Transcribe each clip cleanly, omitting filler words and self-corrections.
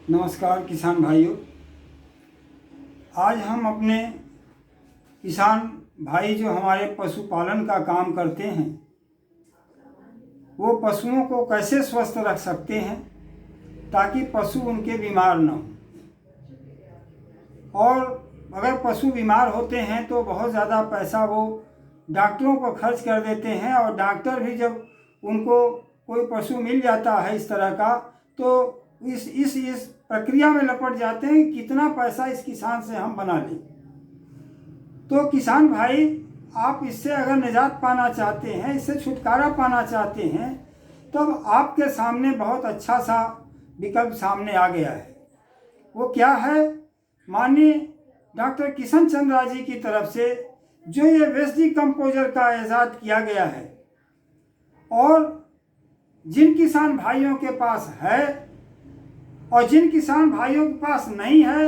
नमस्कार किसान भाइयों। आज हम अपने किसान भाई जो हमारे पशुपालन का काम करते हैं वो पशुओं को कैसे स्वस्थ रख सकते हैं ताकि पशु उनके बीमार न हो। और अगर पशु बीमार होते हैं तो बहुत ज़्यादा पैसा वो डॉक्टरों को खर्च कर देते हैं, और डॉक्टर भी जब उनको कोई पशु मिल जाता है इस तरह का तो इस प्रक्रिया में लपट जाते हैं कितना पैसा इस किसान से हम बना लें। तो किसान भाई, आप इससे अगर निजात पाना चाहते हैं, इससे छुटकारा पाना चाहते हैं, तब आपके सामने बहुत अच्छा सा विकल्प सामने आ गया है। वो क्या है? माननीय डॉक्टर किशन चंद्रा जी की तरफ से जो ये वेस्ट डिकम्पोजर का ईजाद किया गया है, और जिन किसान भाइयों के पास है और जिन किसान भाइयों के पास नहीं है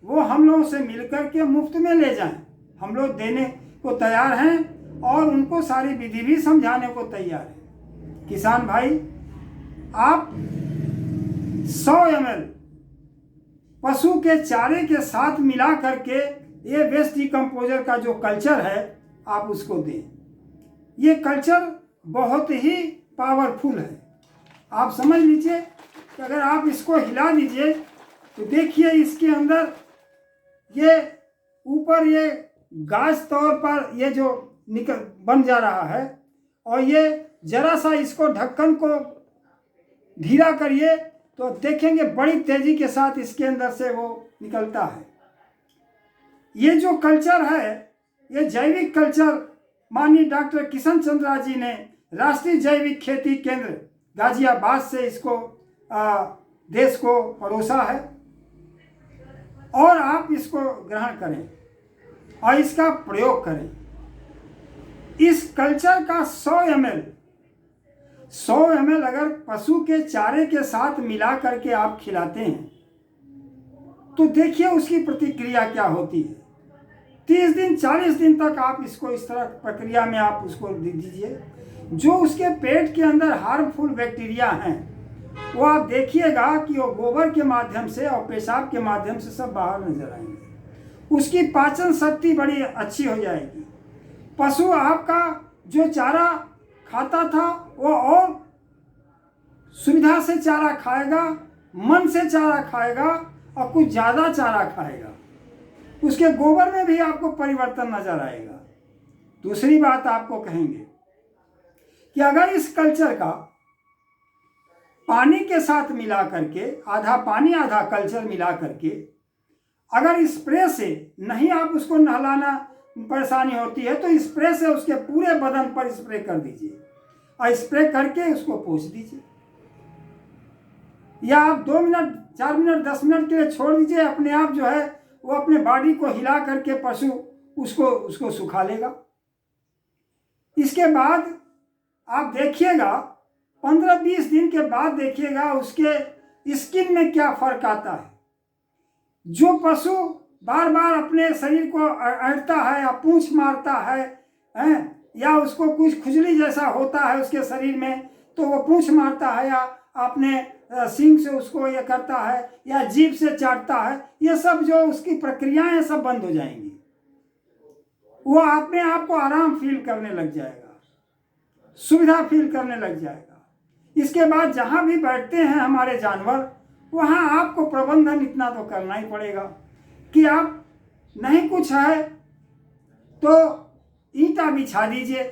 वो हम लोगों से मिलकर के मुफ्त में ले जाएं। हम लोग देने को तैयार हैं और उनको सारी विधि भी समझाने को तैयार हैं। किसान भाई, आप 100 ml पशु के चारे के साथ मिला करके ये वेस्ट डिकम्पोजर का जो कल्चर है आप उसको दें। ये कल्चर बहुत ही पावरफुल है। आप समझ लीजिए कि अगर आप इसको हिला दीजिए तो देखिए इसके अंदर ये ऊपर ये गाज तौर पर ये जो निकल बन जा रहा है, और ये जरा सा इसको ढक्कन को ढीला करिए तो देखेंगे बड़ी तेजी के साथ इसके अंदर से वो निकलता है। ये जो कल्चर है ये जैविक कल्चर माननीय डॉक्टर किशन चंद्रा जी ने राष्ट्रीय जैविक खेती केंद्र गाजियाबाद से इसको देश को परोसा है, और आप इसको ग्रहण करें और इसका प्रयोग करें। इस कल्चर का 100 ml अगर पशु के चारे के साथ मिला करके आप खिलाते हैं तो देखिए उसकी प्रतिक्रिया क्या होती है। 30 दिन 40 दिन तक आप इसको इस तरह प्रक्रिया में आप उसको दे दीजिए। जो उसके पेट के अंदर हार्मफुल बैक्टीरिया हैं वो आप देखिएगा कि वो गोबर के माध्यम से और पेशाब के माध्यम से सब बाहर नजर आएंगे। उसकी पाचन शक्ति बड़ी अच्छी हो जाएगी। पशु आपका जो चारा खाता था वो और सुविधा से चारा खाएगा, मन से चारा खाएगा और कुछ ज़्यादा चारा खाएगा। उसके गोबर में भी आपको परिवर्तन नजर आएगा। दूसरी बात आपको कहेंगे कि अगर इस कल्चर का पानी के साथ मिला करके, आधा पानी आधा कल्चर मिला करके, अगर स्प्रे से नहीं आप उसको नहलाना परेशानी होती है तो स्प्रे से उसके पूरे बदन पर स्प्रे कर दीजिए और स्प्रे करके उसको पोंछ दीजिए, या आप 2 मिनट 4 मिनट 10 मिनट के लिए छोड़ दीजिए। अपने आप जो है वो अपने बॉडी को हिला करके पशु उसको सुखा लेगा। इसके बाद आप देखिएगा 15-20 दिन के बाद देखिएगा उसके स्किन में क्या फर्क आता है। जो पशु बार बार अपने शरीर को अड़ता है या पूंछ मारता है, या उसको कुछ खुजली जैसा होता है उसके शरीर में तो वो पूंछ मारता है, या अपने सींग से उसको ये करता है, या जीभ से चाटता है, ये सब जो उसकी प्रक्रियाएं सब बंद हो जाएंगी। वो अपने आप को आराम फील करने लग जाएगा, सुविधा फील करने लग जाएगा। इसके बाद जहाँ भी बैठते हैं हमारे जानवर, वहाँ आपको प्रबंधन इतना तो करना ही पड़ेगा कि आप नहीं कुछ है तो ईंटा बिछा दीजिए,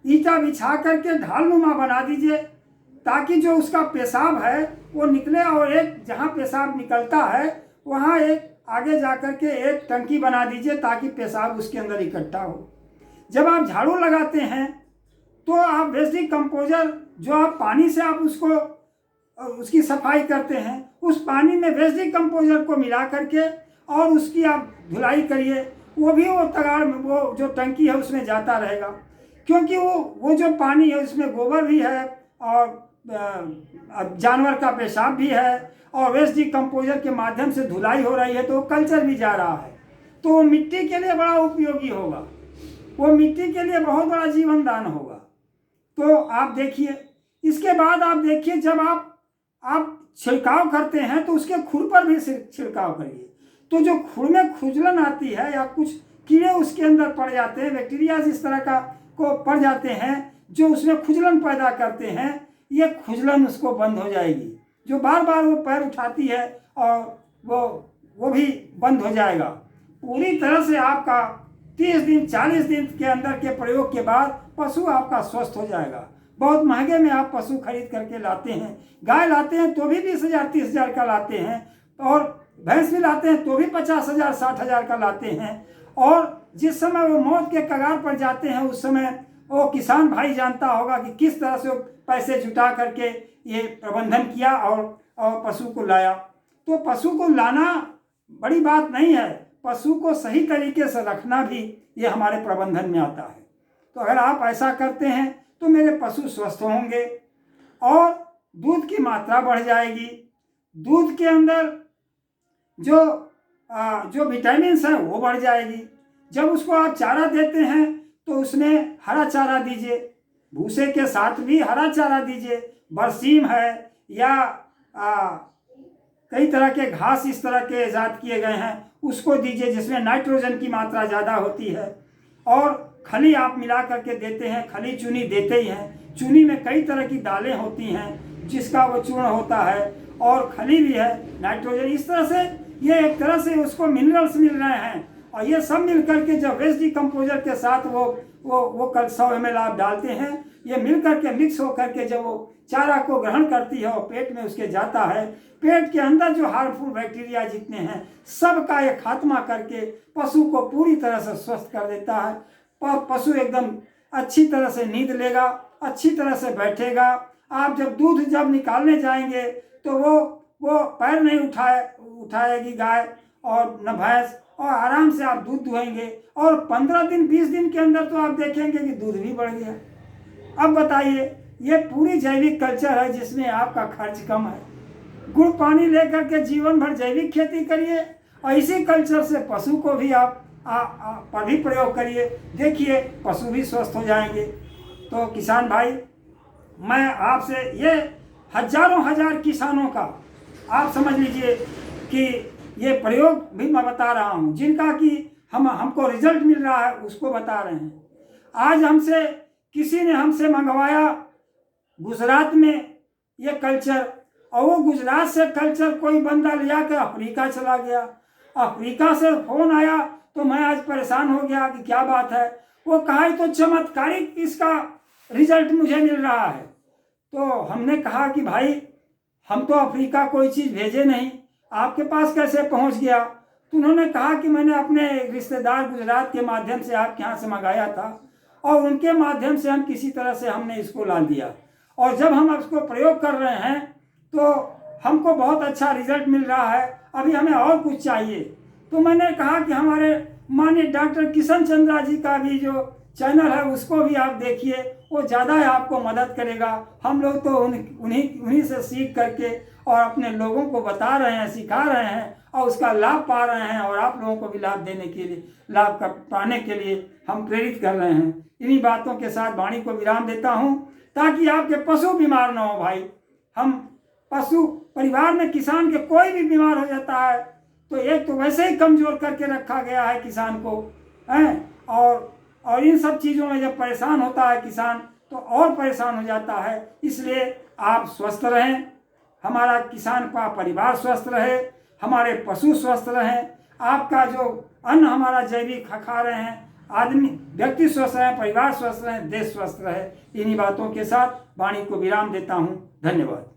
ईंटा बिछा करके ढालनुमा बना दीजिए ताकि जो उसका पेशाब है वो निकले, और एक जहाँ पेशाब निकलता है वहाँ एक आगे जा कर के एक टंकी बना दीजिए ताकि पेशाब उसके अंदर इकट्ठा हो। जब आप झाड़ू लगाते हैं तो आप वेस्ट डिकम्पोजर जो आप पानी से आप उसकी सफाई करते हैं, उस पानी में वेस्ट डिकम्पोजर को मिला करके और उसकी आप धुलाई करिए। वो भी वो तगाड़ में वो जो टंकी है उसमें जाता रहेगा, क्योंकि वो जो पानी है उसमें गोबर भी है और जानवर का पेशाब भी है, और वेस्ट डिकम्पोजर के माध्यम से धुलाई हो रही है तो कल्चर भी जा रहा है। तो वो मिट्टी के लिए बड़ा उपयोगी होगा, वो मिट्टी के लिए बहुत बड़ा जीवन दान होगा। तो आप देखिए, इसके बाद आप देखिए जब आप आप छिड़काव करते हैं तो उसके खुर पर भी छिड़काव करिए। तो जो खुर में खुजलन आती है या कुछ कीड़े उसके अंदर पड़ जाते हैं, बैक्टीरिया इस तरह का को पड़ जाते हैं जो उसमें खुजलन पैदा करते हैं, ये खुजलन उसको बंद हो जाएगी। जो बार बार वो पैर उठाती है और वो भी बंद हो जाएगा। पूरी तरह से आपका 30 दिन 40 दिन के अंदर के प्रयोग के बाद पशु आपका स्वस्थ हो जाएगा। बहुत महंगे में आप पशु खरीद करके लाते हैं, गाय लाते हैं तो भी 20,000 30,000 का लाते हैं, और भैंस भी लाते हैं तो भी 50,000 60,000 का लाते हैं। और जिस समय वो मौत के कगार पर जाते हैं उस समय वो किसान भाई जानता होगा कि किस तरह से वो पैसे जुटा करके ये प्रबंधन किया और पशु को लाया। तो पशु को लाना बड़ी बात नहीं है, पशु को सही तरीके से रखना भी ये हमारे प्रबंधन में आता है। तो अगर आप ऐसा करते हैं तो मेरे पशु स्वस्थ होंगे और दूध की मात्रा बढ़ जाएगी। दूध के अंदर जो विटामिन्स है वो बढ़ जाएगी। जब उसको आप चारा देते हैं तो उसमें हरा चारा दीजिए, भूसे के साथ भी हरा चारा दीजिए। बरसीम है या कई तरह के घास इस तरह के ईजाद किए गए हैं उसको दीजिए जिसमें नाइट्रोजन की मात्रा ज़्यादा होती है। और खली आप मिला करके देते हैं, खली चूनी देते ही हैं। चूनी में कई तरह की दालें होती हैं जिसका वो चूर्ण होता है, और खली भी है, नाइट्रोजन। इस तरह से ये एक तरह से उसको मिनरल्स मिल रहे हैं, और ये सब मिल करके जब वेस्ट डिकम्पोजर के साथ वो कल 100 ml आप डालते हैं, ये मिल करके मिक्स हो करके जब वो चारा को ग्रहण करती है और पेट में उसके जाता है, पेट के अंदर जो हार्मफुल बैक्टीरिया जितने हैं सब का ये खात्मा करके पशु को पूरी तरह से स्वस्थ कर देता है। पशु एकदम अच्छी तरह से नींद लेगा, अच्छी तरह से बैठेगा। आप जब निकालने जाएंगे तो वो पैर नहीं उठाएगी गाय और न भैंस, और आराम से आप दूध दुहेंगे, और 15 दिन 20 दिन के अंदर तो आप देखेंगे कि दूध भी बढ़ गया। अब बताइए, ये पूरी जैविक कल्चर है जिसमें आपका खर्च कम है। गुड़ पानी लेकर के जीवन भर जैविक खेती करिए, और इसी कल्चर से पशु को भी आप पर भी प्रयोग करिए, देखिए पशु भी स्वस्थ हो जाएंगे। तो किसान भाई, मैं आपसे ये हजारों हजार किसानों का आप समझ लीजिए कि ये प्रयोग भी मैं बता रहा हूँ, जिनका कि हमको रिजल्ट मिल रहा है उसको बता रहे हैं। आज किसी ने हमसे मंगवाया गुजरात में ये कल्चर, और वो गुजरात से कल्चर कोई बंदा लिया के अफ्रीका चला गया। अफ्रीका से फोन आया तो मैं आज परेशान हो गया कि क्या बात है। वो कहा तो चमत्कारिक इसका रिजल्ट मुझे मिल रहा है। तो हमने कहा कि भाई हम तो अफ्रीका कोई चीज़ भेजे नहीं, आपके पास कैसे पहुंच गया? तो उन्होंने कहा कि मैंने अपने रिश्तेदार गुजरात के माध्यम से आपके यहाँ से मंगाया था, और उनके माध्यम से हम किसी तरह से हमने इसको ला दिया, और जब हम इसको प्रयोग कर रहे हैं तो हमको बहुत अच्छा रिजल्ट मिल रहा है। अभी हमें और कुछ चाहिए। तो मैंने कहा कि हमारे माननीय डॉक्टर किशन चंद्रा जी का भी जो चैनल है उसको भी आप देखिए, वो ज़्यादा आपको मदद करेगा। हम लोग तो उन्हीं से सीख करके और अपने लोगों को बता रहे हैं, सिखा रहे हैं, और उसका लाभ पा रहे हैं, और आप लोगों को भी लाभ देने के लिए, पाने के लिए हम प्रेरित कर रहे हैं। इन्हीं बातों के साथ वाणी को विराम देता हूँ, ताकि आपके पशु बीमार ना हो। भाई, हम पशु परिवार में किसान के कोई भी बीमार हो जाता है तो एक तो वैसे ही कमजोर करके रखा गया है किसान को, हैं, और इन सब चीज़ों में जब परेशान होता है किसान तो और परेशान हो जाता है। इसलिए आप स्वस्थ रहें, हमारा किसान का परिवार स्वस्थ रहे, हमारे पशु स्वस्थ रहें, आपका जो अन्न हमारा जैविक खा रहे हैं, व्यक्ति स्वस्थ रहे, परिवार स्वस्थ रहे, देश स्वस्थ रहे। इन्हीं बातों के साथ वाणी को विराम देता हूँ। धन्यवाद।